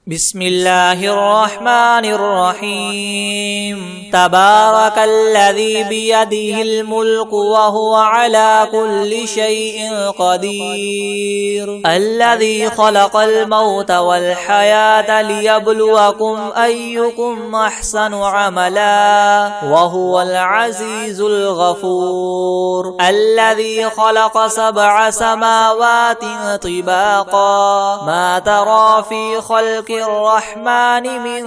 بسم الله الرحمن الرحيم تبارك الذي بيده الملك وهو على كل شيء قدير الذي خلق الموت والحياة ليبلوكم أيكم أحسن عملا وهو العزيز الغفور الذي خلق 7 سماوات طباقا ما ترى في خلق الرحمن من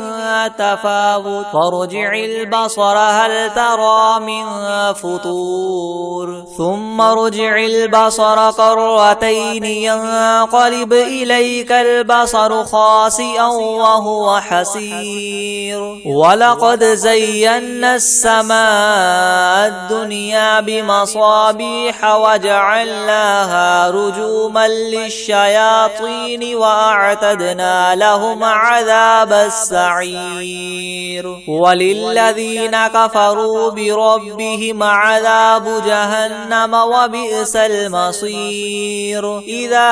تفاوت فارجع البصر هل ترى من فطور ثم ارجع البصر كرتين ينقلب إليك البصر خاسئا وهو حسير ولقد زينا السماء الدنيا بمصابيح وجعلناها رجوما للشياطين وأعتدنا لهم عذاب السعير وللذين كفروا بربهم عذاب جهنم وبئس المصير إذا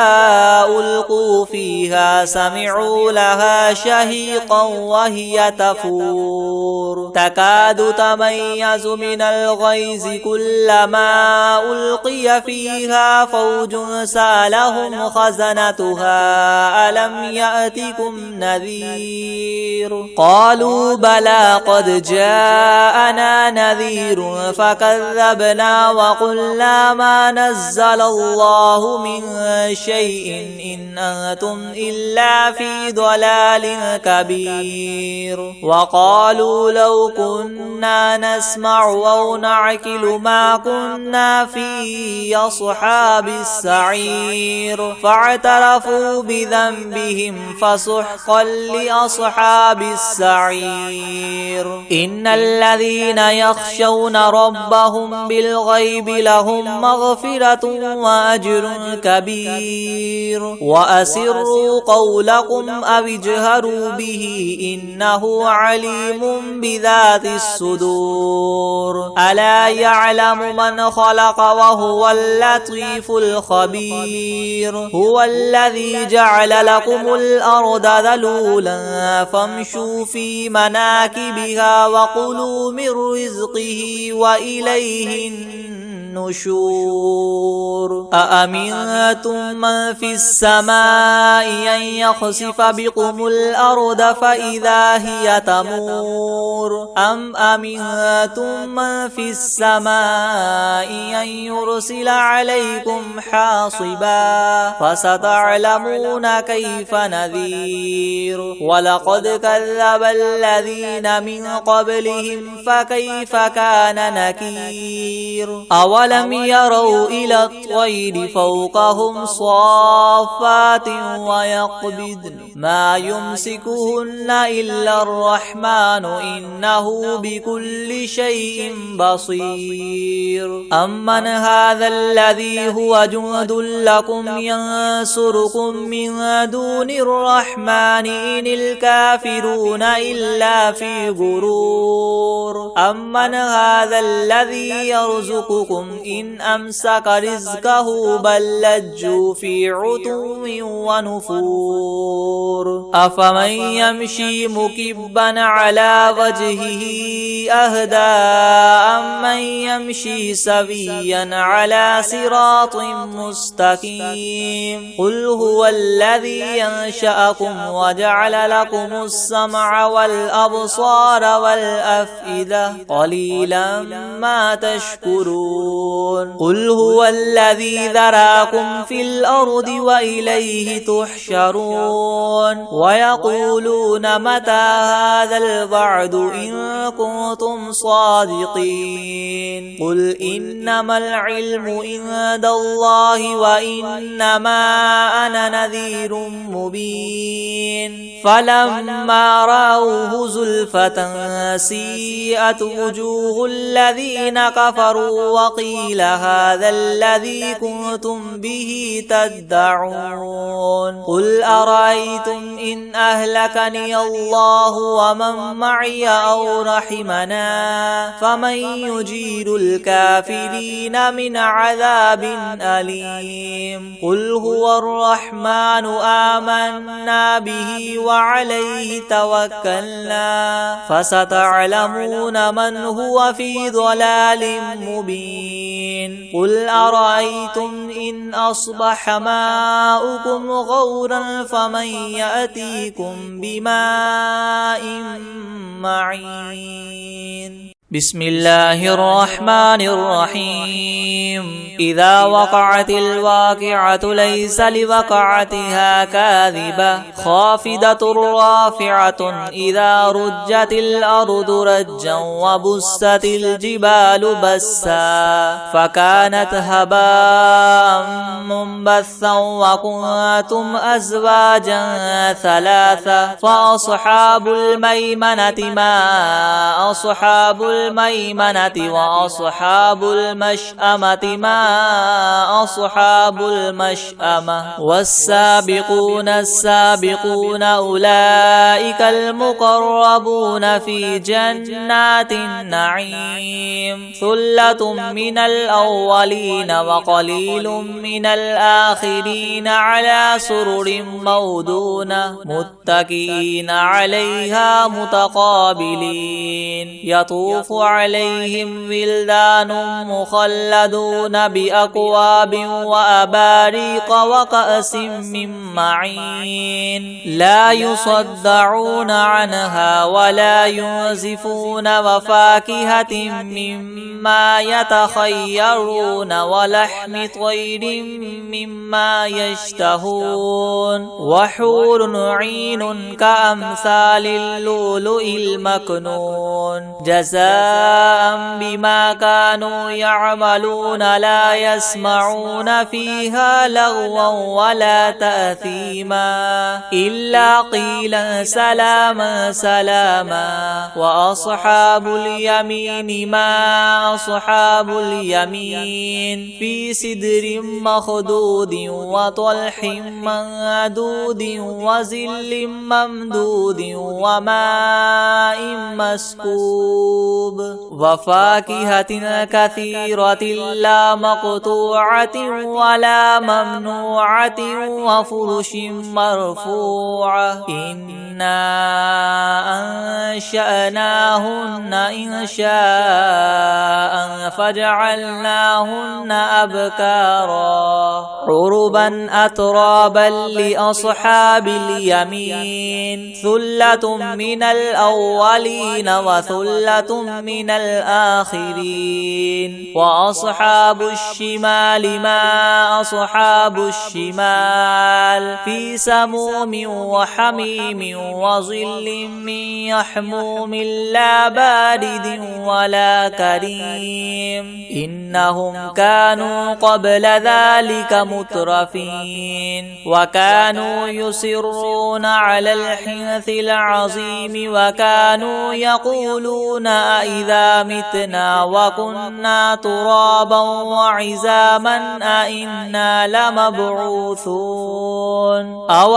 ألقوا فيها سمعوا لها شهيقا وهي تفور تكاد تميز من الغيظ كلما ألقي فيها فوج سألهم خزنتها ألم يأتكم نذير قالوا بلى قد جاءنا نذير فكذبنا وقلنا ما نزل الله من شيء إن أنتم إلا في ضلال كبير وقالوا لو كنا نسمع أو نعقل ما كنا في أصحاب السعير فاعترفوا بذنبهم فسحقا لأصحاب السعير إن الذين يخشون ربهم بالغيب لهم مغفرة وأجر كبير وأسروا قولكم أو اجهروا به إنه عليم بذات الصدور ألا يعلم من خلق وهو اللطيف الخبير هو الذي جعل لكم الأرض ذلولا فامشوا في مناكبها وكلوا من رزقه وإليه النشور أأمنتم من في السماء أن يخسف بكم الأرض فإذا هي تمور أم أمنتم من في السماء أن يرسل عليكم حاصبا فستعلمون كيف نذير ولقد كذب الذين من قبلهم فكيف كان نكير أولم يروا إلى الطير فوقهم صافات ويقبضن ما يمسكهن إلا الرحمن إنه بكل شيء بصير أمن هذا الذي هو جند لكم ينصركم من دون الرحمن إن الكافرون إلا في غرور أمن هذا الذي يرزقكم إن أمسك رزقه بل لجوا في عتو ونفور أفمن يمشي مكبا على وجهه أهدى أمن يمشي سويا على صراط مستقيم قل هو الذي ينشأكم وجعل لكم السمع والأبصار والأفئدة قليلا ما تشكرون قل هو الذي ذراكم في الأرض وإليه تحشرون ويقولون متى هذا الوعد إن كنتم صادقين قل إنما العلم عند الله وإنما أنا نذير مبين فلما رأوه زلفة سيئت وجوه الذين كفروا وقيل وقيل هذا الذي كنتم به تدعون قل أرأيتم إن أهلكني الله ومن معي أو رحمنا فمن يجير الكافرين من عذاب أليم قل هو الرحمن آمنا به وعليه توكلنا فستعلمون من هو في ضلال مبين قل أرأيتم إن أصبح ماؤكم غورا فمن يأتيكم بماء معين بسم الله الرحمن الرحيم إذا وقعت الواقعة ليس لوقعتها كاذبة خافضة رافعة إذا رجت الأرض رجا وبست الجبال بسا فكانت هباء منبثا وكنتم أزواجا ثلاثة فأصحاب الميمنة ما أصحاب الميمنة وأصحاب المشأمة ما أصحاب المشأمة والسابقون السابقون أولئك المقربون في جنات النعيم ثلة من الأولين وقليل من الآخرين على سرر مودونة متكئين عليها متقابلين يطوف عليهم ولدان مخلدون بأكواب وأباريق وكأس من معين لا يصدعون عنها ولا ينزفون وفاكهة مما يتخيرون ولحم طير مما يشتهون وحور عين كأمثال اللؤلؤ المكنون جزاء بما كانوا يعملون لا يسمعون فيها لغوا ولا تأثيما إلا قيلا سلاما سلاما وأصحاب اليمين ما أصحاب اليمين في سدر مخدود وطلح منضود وظل ممدود وماء مسكوب وفاكهة كثيرة لا مقطوعة ولا ممنوعة وفرش مرفوعة إنا أنشأناهن إنشاء فجعلناهن أبكارا عربا أترابا لأصحاب اليمين ثلة من الأولين وثلة من الآخرين وأصحاب الشمال ما أصحاب الشمال في سموم وحميم وظل من يحموم لا بارد ولا كريم إنهم كانوا قبل ذلك مترفين وكانوا يصرون على الحنث العظيم وكانوا يقولون أئذا متنا وكنا ترابا وعظاما أئنا لمبعوثون أو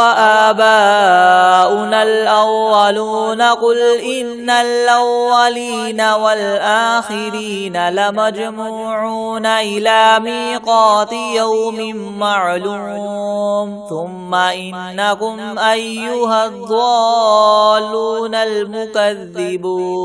آباؤنا الأولون قل إن الأولين والآخرين لمجموعون إلى ميقات يوم معلوم ثم إنكم أيها الضالون المكذبون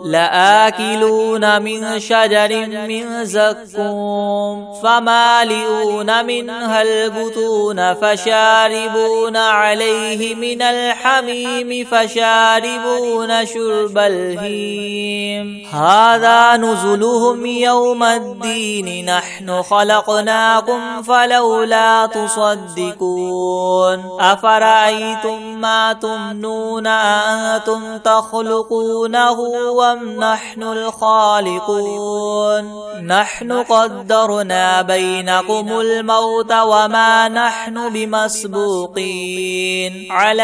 لآكلون من شجر من زقوم فمالئون منها البطون فشاربون عليه من الحميم فشاربون شرب الهيم هذا نزلهم يوم الدين نحن خلقناكم فلولا تصدقون أفرأيتم ما تمنون أأنتم تخلقونه أم نحن الخالقون نحن قدرنا بينكم الموت وما نحن بمسبوقين على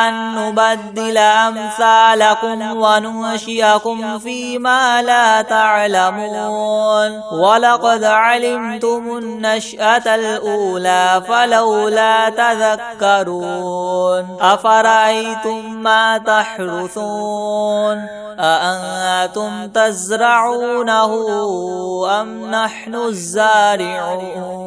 أن نبدل أمثالكم وننشئكم فيما لا تعلمون ولقد علمتم النشأة الأولى فلولا تذكرون أفرأيتم ما تحرثون أأنتم تزرعونه أم نحن الزارعون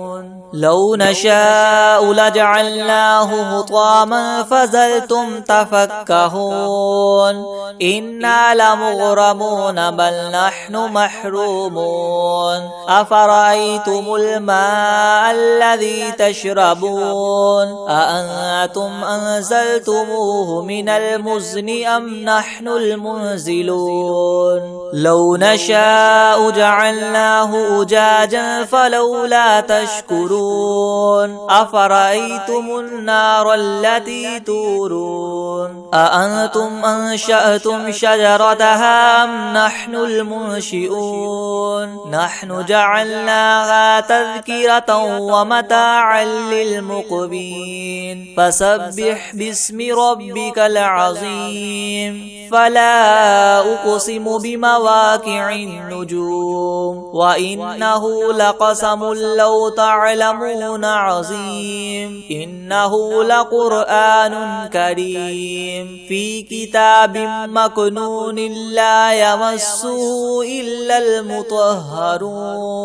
لو نشاء لجعلناه حطاما فظلتم تفكهون إنا لمغرمون بل نحن محرومون أفرأيتم الماء الذي تشربون أأنتم أنزلتموه من المزن أم نحن المنزلون لو نشاء جعلناه أجاجا فلولا تشكرون أفرأيتم النار التي تورون أأنتم أنشأتم شجرتها أم نحن المنشئون نحن جعلناها تذكرة ومتاعا للمقوين فسبح باسم ربك العظيم فلا أقسم بمواقع النجوم وإنه لقسم لو تعلمون عظيم إنه لقرآن كريم في كتاب مكنون لا يمسه إلا المطهرون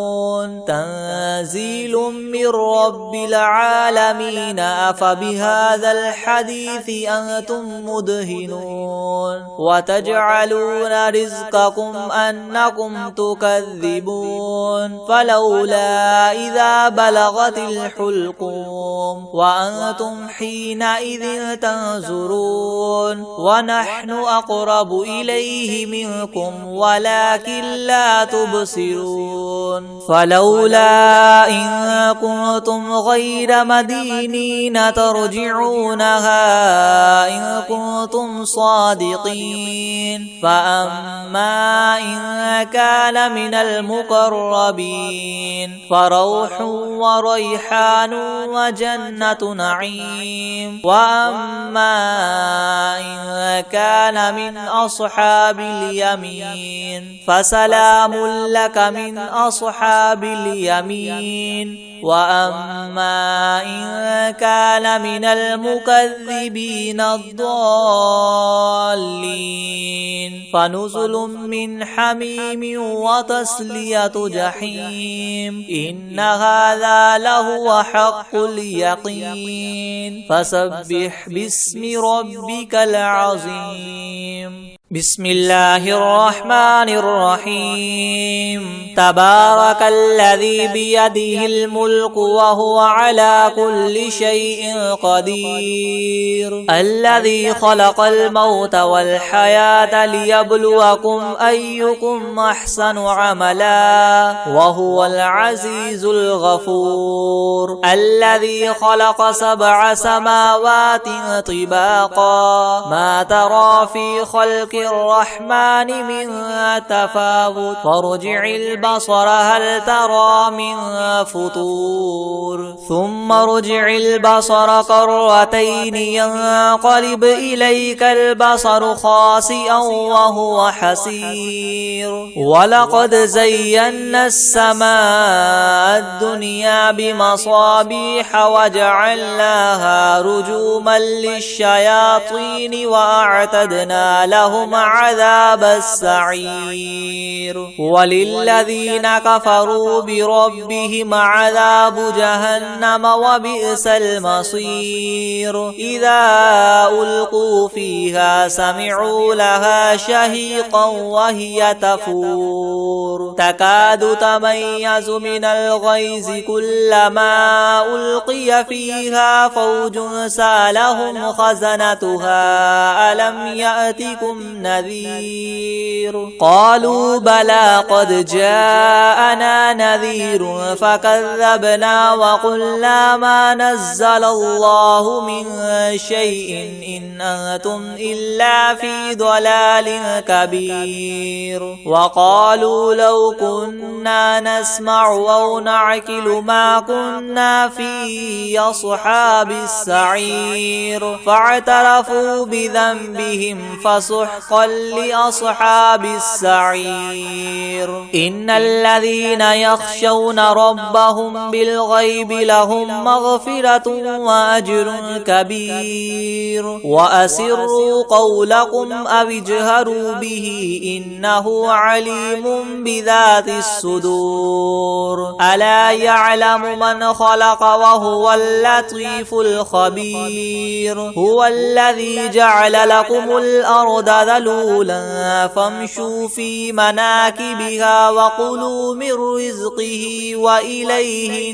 تنزيل من رب العالمين أفبهذا الحديث أنتم مدهنون وتجعلون رزقكم أنكم تكذبون فلولا إذا بلغت الحلقوم وأنتم حينئذ تنظرون ونحن أقرب إليه منكم ولكن لا تبصرون فلولا إن كنتم غير مدينين ترجعونها إن كنتم صادقين فأما إن كان من المقربين فروح وريحان وجنة نعيم وأما إن كان من أصحاب اليمين فسلام لك من أصحاب اليمين وأما إن كان من المكذبين الضالين فنزل من حميم وتصلية جحيم إن هذا لهو حق اليقين فسبح باسم ربك العظيم بسم الله الرحمن الرحيم تبارك الذي بيده الملك وهو على كل شيء قدير الذي خلق الموت والحياة ليبلوكم أيكم أحسن عملا وهو العزيز الغفور الذي خلق 7 سماوات طباقا ما ترى في خلق الرحمن من تفاوت فارجع البصر هل ترى من فطور ثم ارجع البصر كرتين ينقلب إليك البصر خاسئا وهو حسير ولقد زينا السماء الدنيا بمصابيح وجعلناها رجوما للشياطين وأعتدنا لهم عذاب السعير وللذين كفروا بربهم عذاب جهنم وبئس المصير إذا ألقوا فيها سمعوا لها شهيقا وهي تفور تكاد تميز من الغيظ كلما ألقي فيها فوج سالهم خزنتها ألم يأتكم نذير قالوا بلى قد جاءنا نذير فكذبنا وقلنا ما نزل الله من شيء إن أنتم إلا في ضلال كبير وقالوا لو كنا نسمع أو نعقل ما كنا في أصحاب السعير فاعترفوا بذنبهم فسحقا لأصحاب السعير إن الذين يخشون ربهم بالغيب لهم مغفرة وأجر كبير وأسروا قولكم أو اجهروا به إنه عليم بذات الصدور ألا يعلم من خلق وهو اللطيف الخبير هو الذي جعل لكم الأرض ذلولا فامشوا في مناكبها وكلوا من رزقه وإليه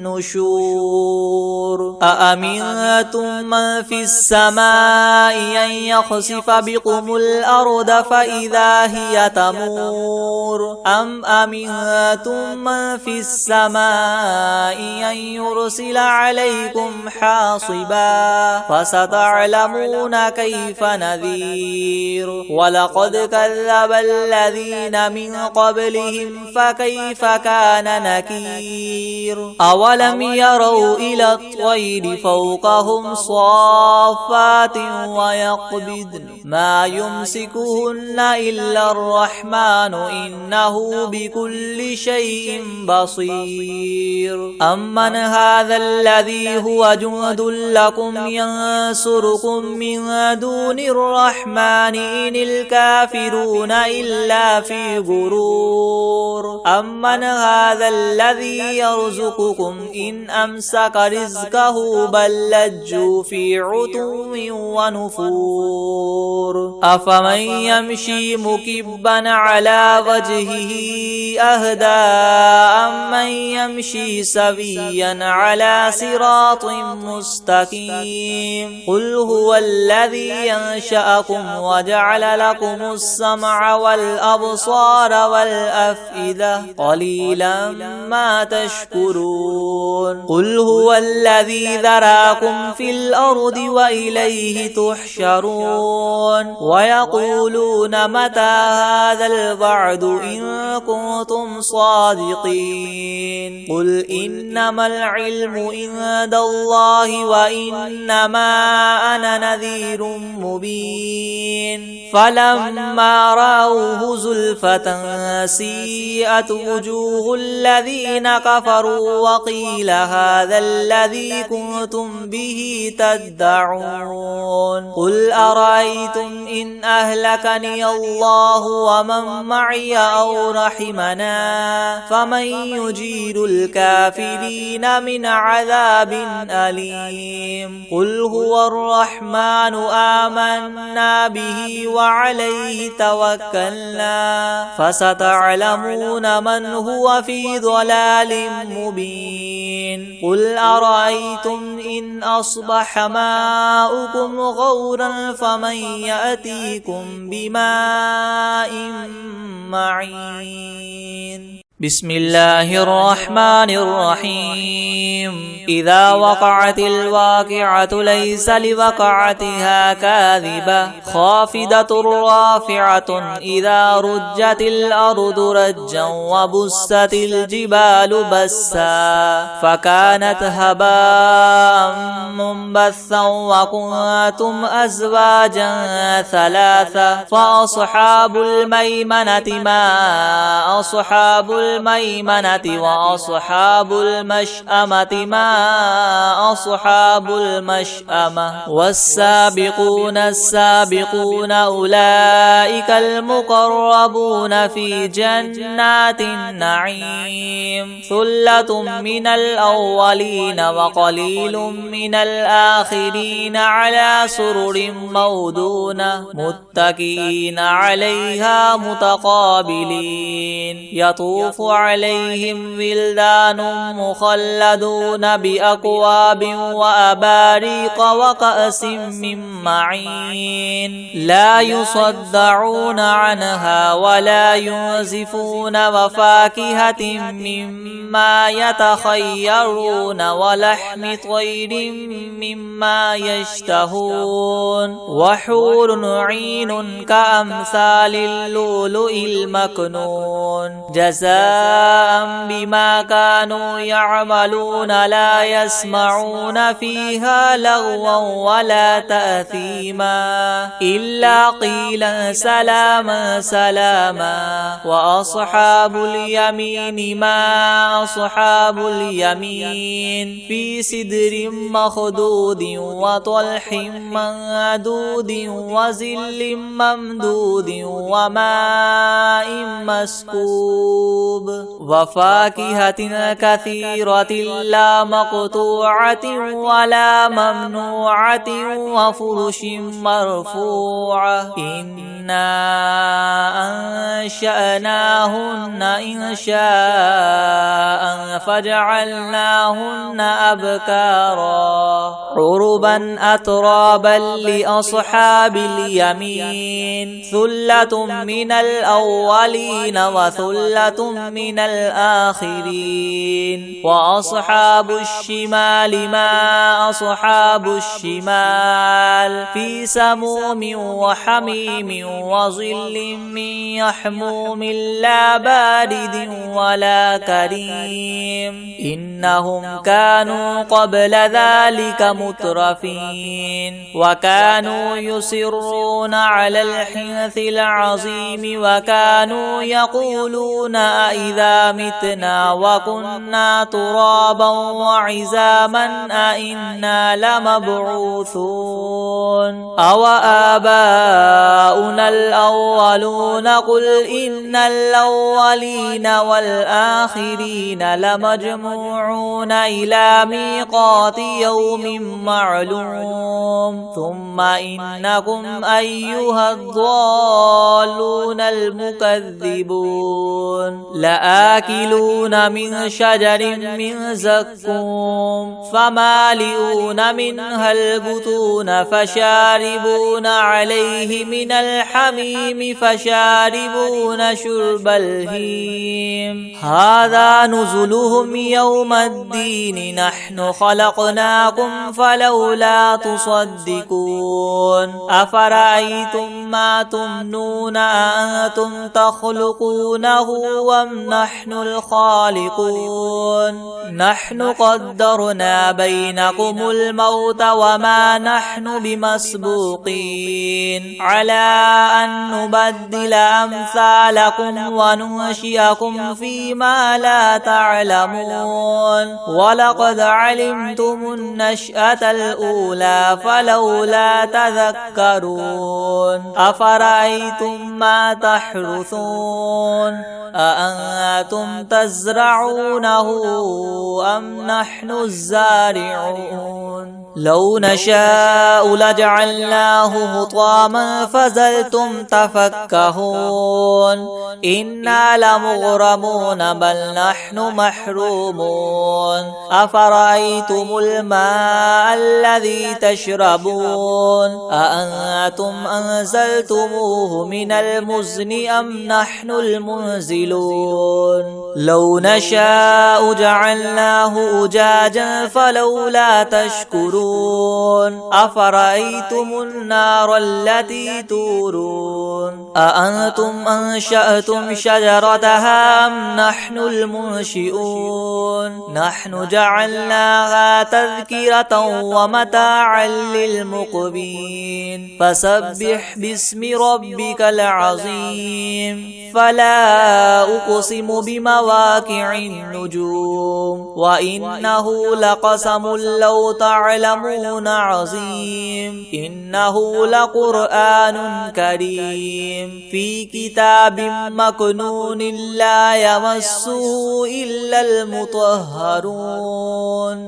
النشور أأمنتم من في السماء أن يخسف بكم الأرض فإذا هي تمور أم أمنتم من في السماء أن يرسل عليكم حاصبا فستعلمون كيف نذير ولقد كذب الذين من قبلهم فكيف كان نكير أولم يروا إلى الطير فوقهم صافات ويقبضن ما يمسكهن إلا الرحمن إنه بكل شيء بصير أمن هذا الذي هو جند لكم ينصركم من دون الرحمن إن الكافرون إلا في غرور أمن هذا الذي يرزقكم إن أمسك رزقه بل لجوا في عتو ونفور أفمن يمشي مكبا على وجهه أهدى أمن يمشي سويا على صراط مستقيم قل هو الذي ينشأكم وجعل لكم السمع والأبصار والأفئدة قليلا ما تشكرون قل هو الذي ذراكم في الأرض وإليه تحشرون ويقولون متى هذا الوعد إن كنتم صادقين قل إنما العلم عند الله وإنما أنا نذير مبين فلما رأوه زلفة سيئت وجوه الذين كفروا وقيل هذا الذي كنتم به تدعون قل أرأيتم إن أهلكني الله ومن معي أو رحمنا فمن يجير الكافرين من عذاب أليم قل هو الرحمن آمنا به وعليه توكلنا فستعلمون من هو في ضلال مبين قل أرأيتم إن أصبح ماؤكم غورا فمن يأتيكم بماء معين بسم الله الرحمن الرحيم إذا وقعت الواقعة ليس لوقعتها كاذبة خافضة رافعة إذا رجت الأرض رجا وبست الجبال بسا فكانت هباء منبثا وكنتم أزواجا ثلاثة فأصحاب الميمنة ما أصحاب الميمنة وأصحاب المشأمة ما أصحاب المشأمة والسابقون السابقون أولئك المقربون في جنات النعيم ثلة من الأولين وقليل من الآخرين على سرر موضونة متكئين عليها متقابلين يطوف يطوف عليهم ولدان مخلدون بأكواب وأباريق وكأس من معين لا يصدعون عنها ولا ينزفون وفاكهة مما يتخيرون ولحم طير مما يشتهون وحور عين كأمثال اللؤلؤ المكنون جزاء بما كانوا يعملون لا يسمعون فيها لغوا ولا تأثيما إلا قيلا سلاما سلاما وأصحاب اليمين ما أصحاب اليمين في سدر مخدود وطلح منضود وظل ممدود وماء مسكوب وفاكهة كثيرة لا مقطوعة ولا ممنوعة وفرش مرفوعة إنا أنشأناهن إنشاء فجعلناهن أبكارا عربا أترابا لأصحاب اليمين ثلة من الأولين وثلة من الآخرين وأصحاب الشمال ما أصحاب الشمال في سموم وحميم وظل من يحموم لا بارد ولا كريم إنهم كانوا قبل ذلك مترفين وكانوا يصرون على الحنث العظيم وكانوا يقولون أئذا متنا وكنا ترابا وعظاما أئنا لمبعوثون أو آباؤنا الأولون قل إن الأولين والآخرين لمجموعون إلى ميقات يوم معلوم ثم إنكم أيها الضالون المكذبون لآكلون من شجر من زقوم فمالئون منها البطون فشاربون عليه من الحميم فشاربون شرب الهيم هذا نزلهم يوم الدين نحن خلقناكم فلولا تصدقون أفرأيتم ما تمنون أأنتم تخلقونه أم نحن الخالقون نحن قدرنا بينكم الموت وما نحن بمسبوقين على أن نبدل أمثالكم وننشئكم فيما لا تعلمون ولقد علمتم النشأة الأولى فلولا تذكرون أفرأيتم ما تحرثون أأنتم تزرعونه أم نحن الزارعون لو نشاء لجعلناه حطاما فظلتم تفكهون إنا لمغرمون بل نحن محرومون أفرأيتم الماء الذي تشربون أأنتم أنزلتموه من المزن أم نحن المنزلون لو نشاء جعلناه أجاجا فلولا تشكرون أفرأيتم النار التي تورون أأنتم أنشأتم شجرتها أم نحن المنشئون نحن جعلناها تذكرة ومتاعا للمقبين فسبح باسم ربك العظيم فلا أقسم بمواقع النجوم وإنه لقسم لو تعلمون عظيم إنه لقرآن كريم في كتاب مكنون لا يمسه إلا المطهرون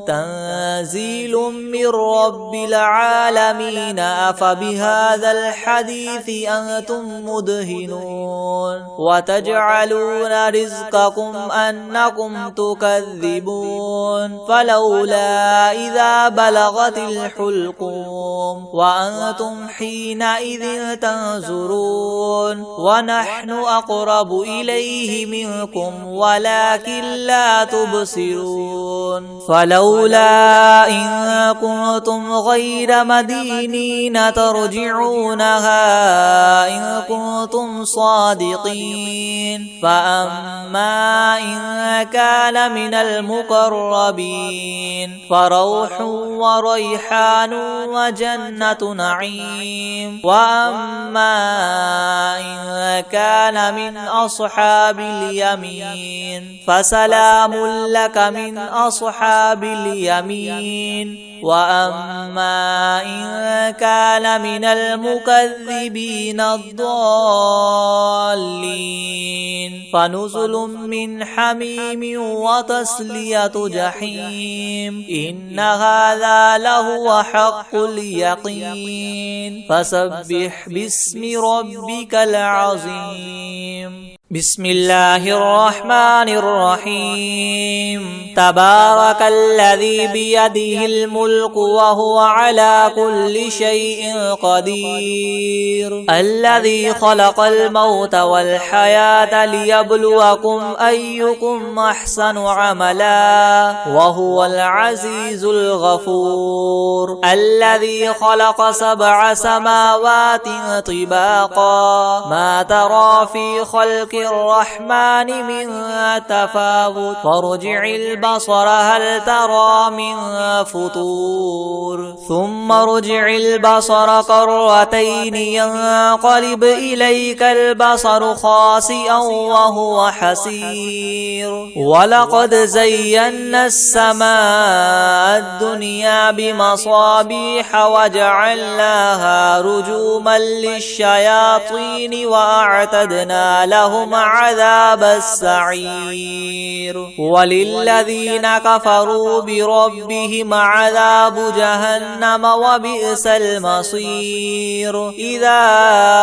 تنزيل من رب العالمين أفبهذا الحديث أنتم مدهنون وتجعلون رزقكم أنكم تكذبون فلولا إذا بلغت الحلقوم وأنتم حينئذ تنظرون ونحن أقرب إليه منكم ولكن لا تبصرون فلولا إن كنتم غير مدينين ترجعونها إن كنتم صادقين فأما إن كان من المقربين فروح وريحان وجنة نعيم وأما إن كان من أصحاب اليمين فسلام لك من أصحاب اليمين وأما إن كان من المكذبين الضالين فنزل من حميم وتصلية جحيم إن هذا لهو حق اليقين فسبح باسم ربك العظيم بسم الله الرحمن الرحيم تبارك الذي بيده الملك وهو على كل شيء قدير الذي خلق الموت والحياة ليبلوكم أيكم أحسن عملا وهو العزيز الغفور الذي خلق 7 سماوات طباقا ما ترى في خلق الرحمن من تفاوت فارجع البصر هل ترى من فطور ثم ارجع البصر كرتين ينقلب إليك البصر خاسئا وهو حسير ولقد زينا السماء الدنيا بمصابيح وجعلناها رجوما للشياطين وأعتدنا لهم عذاب السعير وللذين كفروا بربهم عذاب جهنم وبئس المصير إذا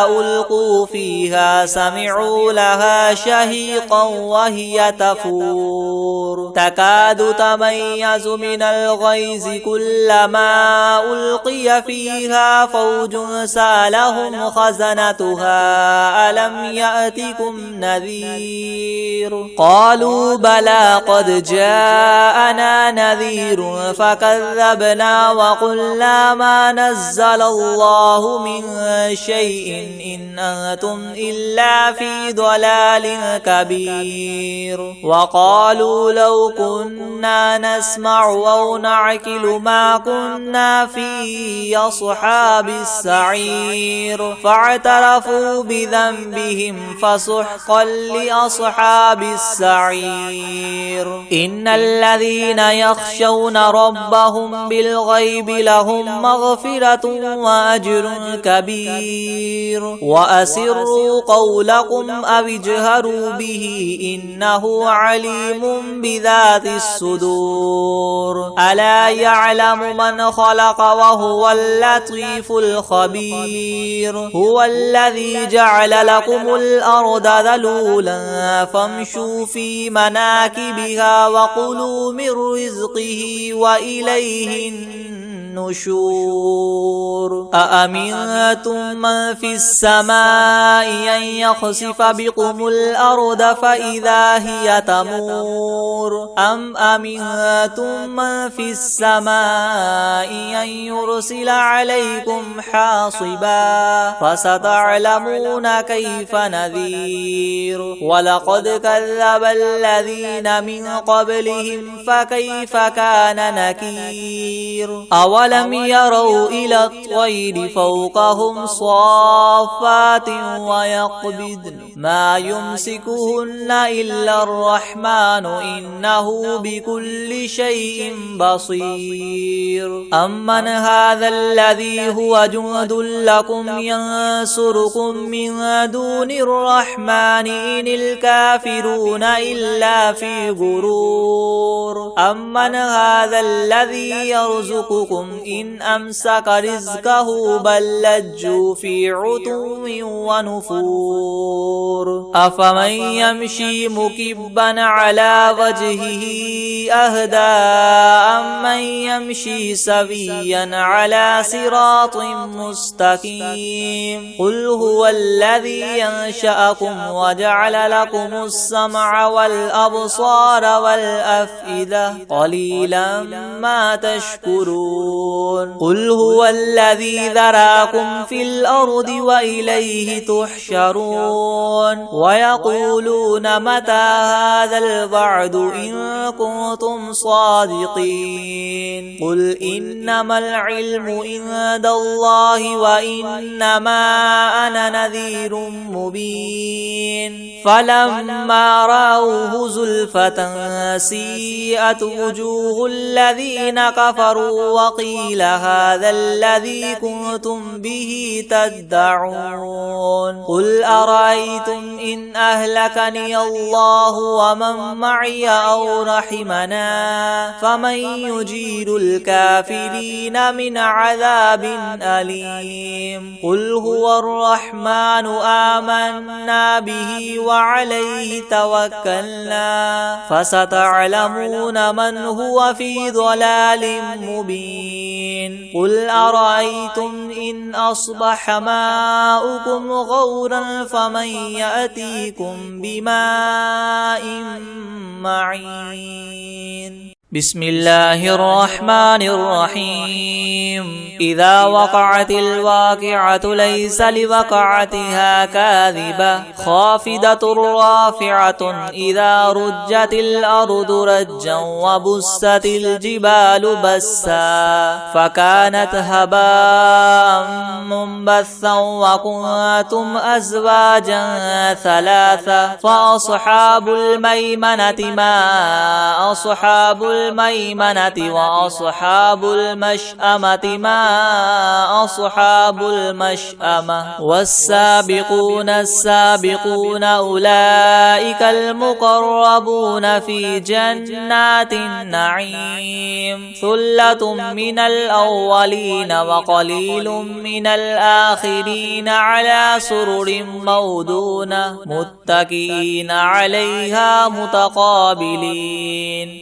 ألقوا فيها سمعوا لها شهيقا وهي تفور تكاد تميز من الغيظ كلما ألقي فيها فوج سألهم خزنتها ألم يأتكم نذير قالوا بلى قد جاءنا نذير فكذبنا وقلنا ما نزل الله من شيء إن أنتم إلا في ضلال كبير وقالوا لو كنا نسمع أو نعقل ما كنا في أصحاب السعير فاعترفوا بذنبهم فسحقا لأصحاب السعير إن الذين يخشون ربهم بالغيب لهم مغفرة وأجر كبير وأسروا قولكم أو اجهروا به إنه عليم بذات الصدور ألا يعلم من خلق وهو اللطيف الخبير هو الذي جعل لكم الأرض ذلولا فامشوا في مناكبها وكلوا من رزقه وإليه النشور أأمنتم من في السماء أن يخسف بكم الأرض فإذا هي تمور أم أمنتم من في السماء أن يرسل عليكم حاصبا فستعلمون كيف نذير ولقد كذب الذين من قبلهم فكيف كان نكير أولم يروا إلى الطير فوقهم صافات ويقبضن ما يمسكهن إلا الرحمن إنه بكل شيء بصير أمن هذا الذي هو جند لكم ينصركم من دون الرحمن إن الكافرون إلا في غرور أمن هذا الذي يرزقكم إن أمسك رزقه بل لجوا في عتو ونفور أفمن يمشي مكبا على وجهه أهدى أمن يمشي سويا على صراط مستقيم قل هو الذي ينشأكم وجعل لكم السمع والأبصار والأفئدة قليلا ما تشكرون قل هو الذي ذراكم في الأرض وإليه تحشرون ويقولون متى هذا الوعد إن كنتم صادقين قل إنما العلم عند الله وإنما أنا نذير مبين فلما رأوه زلفة سيئت وجوه الذين كفروا وقيل هذا الذي كنتم به تدعون قل أرأيتم إن أهلكني الله ومن معي أو رحمنا فمن يجير الكافرين من عذاب أليم قل هو الرحمن آمنا به وعليه توكلنا فستعلمون من هو في ضلال مبين قل أرأيتم إن أصبح ماؤكم غورا فمن يأتيكم بماء معين بسم الله الرحمن الرحيم إذا وقعت الواقعة ليس لوقعتها كاذبة خافضة رافعة إذا رجت الأرض رجا وبست الجبال بسا فكانت هباء منبثا وكنتم أزواجا ثلاثة فأصحاب الميمنة ما أصحاب الميمنة وأصحاب المشأمة ما أصحاب المشأمة والسابقون السابقون أولئك المقربون في جنات النعيم ثلة من الأولين وقليل من الآخرين على سرر مودونة متكئين عليها متقابلين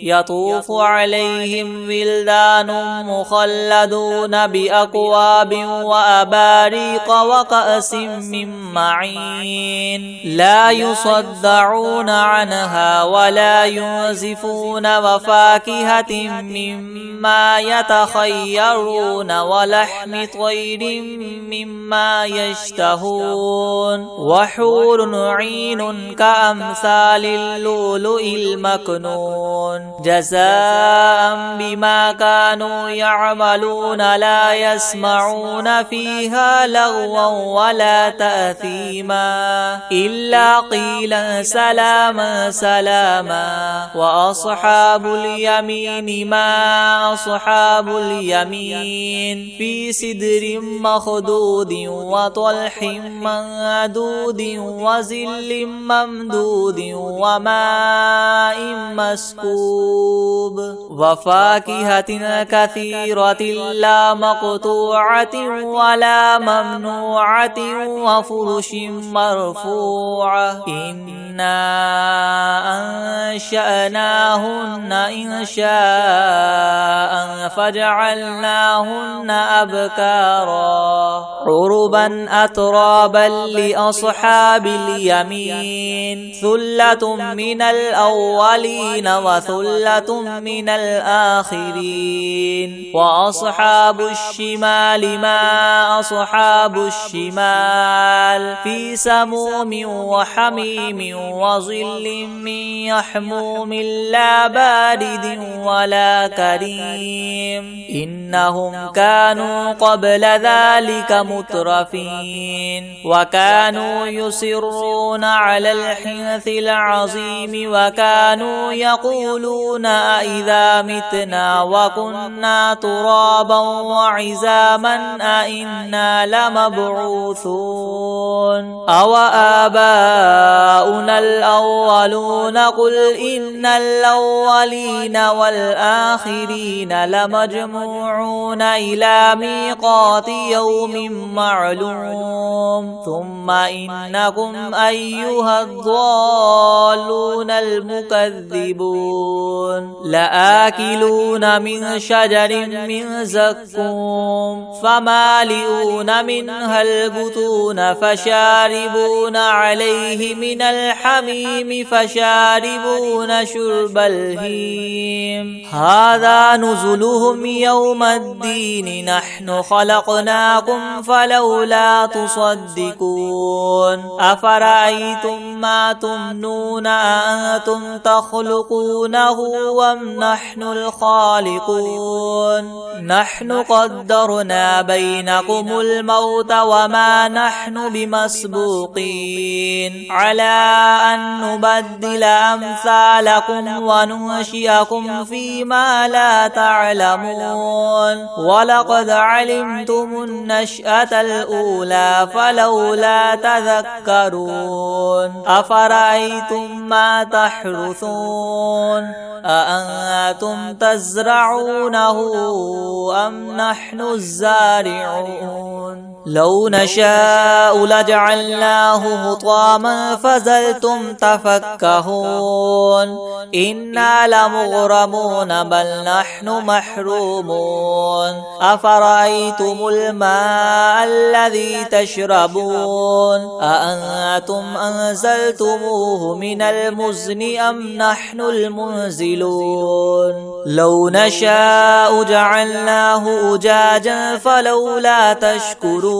يطوف عليهم ولدان مخلدون بأكواب وأباريق وكأس من معين لا يصدعون عنها ولا ينزفون وفاكهة مما يتخيرون ولحم طير مما يشتهون وحور عين كأمثال اللؤلؤ المكنون جزاء بما كانوا يعملون لا يسمعون فيها لغوا ولا تأثيما إلا قيلا سلاما سلاما وأصحاب اليمين ما أصحاب اليمين في سدر مخدود وطلح منضود وظل ممدود وماء مسكوب وفاكهة كثيرة لا مقطوعة ولا ممنوعة وفرش مرفوعة إنا أنشأناهن إنشاء فجعلناهن أبكارا عربا أترابا لأصحاب اليمين ثلة من الأولين وثلة من الآخرين وأصحاب الشمال ما أصحاب الشمال في سموم وحميم وظل من يحموم لا بارد ولا كريم إنهم كانوا قبل ذلك مترفين وكانوا يصرون على الحنث العظيم وكانوا يقولون إذا متنا وكنا ترابا وعظاما أئنا لمبعوثون أو آباؤنا الأولون قل إن الأولين والآخرين لمجموعون إلى ميقات يوم معلوم ثم إنكم أيها الضالون المكذبون لآكلون من شجر من زقوم فمالئون منها البطون فشاربون عليه من الحميم فشاربون شرب الهيم هذا نزلهم يوم الدين نحن خلقناكم فلولا تصدقون أفرأيتم ما تمنون أأنتم تخلقونه أم نحن الخالقون نحن قدرنا بينكم الموت وما نحن بمسبوقين على أن نبدل أمثالكم وننشئكم فيما لا تعلمون ولقد علمتم النشأة الأولى فلولا تذكرون أفرأيتم ما تحرثون أأنتم تزرعونه أم نحن الزارعون لو نشاء لجعلناه حطاما فظلتم تفكهون إنا لمغرمون بل نحن محرومون أفرأيتم الماء الذي تشربون أأنتم أنزلتموه من المزن أم نحن المنزلون لو نشاء جعلناه أجاجا فلولا تشكرون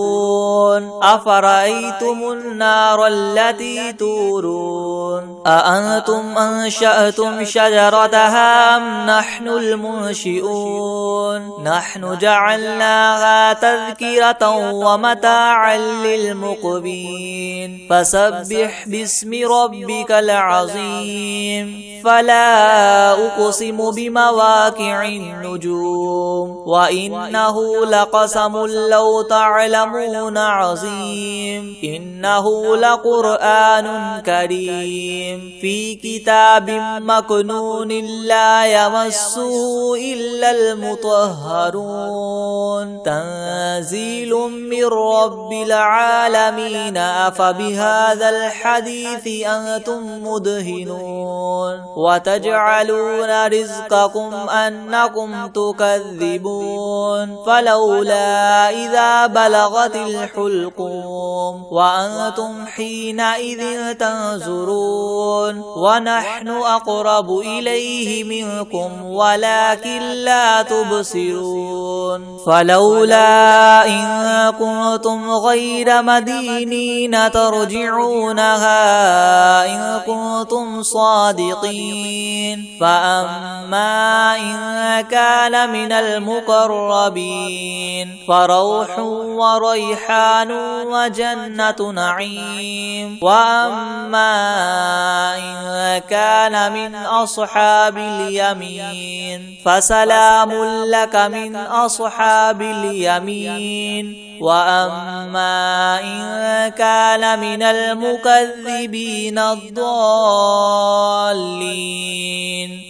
أفرأيتم النار التي تورون أأنتم أنشأتم شجرتها أم نحن المنشئون نحن جعلناها تذكرة ومتاعا للمقوين فسبح باسم ربك العظيم فلا أقسم بمواقع النجوم وإنه لقسم لو تعلمون عظيم إنه لقرآن كريم في كتاب مكنون لا يمسه إلا المطهرون تنزيل من رب العالمين أفبهذا الحديث أنتم مدهنون وتجعلون رزقكم أنكم تكذبون فلولا إذا بلغت الحلقوم وأنتم حينئذ تنظرون ونحن أقرب إليه منكم ولكن لا تبصرون فلولا إن كنتم غير مدينين ترجعونها إن كنتم صادقين فأما إن كان من المقربين فروح وريحان وجنة نعيم وأما إن كان من أصحاب اليمين فسلام لك من أصحاب اليمين وأما إن كان من المكذبين الضالين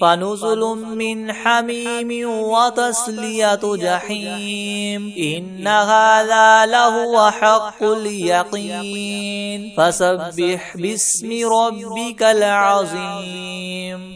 فنزل من حميم وتصلية جحيم إن هذا لهو حق اليقين فسبح باسم ربك العظيم.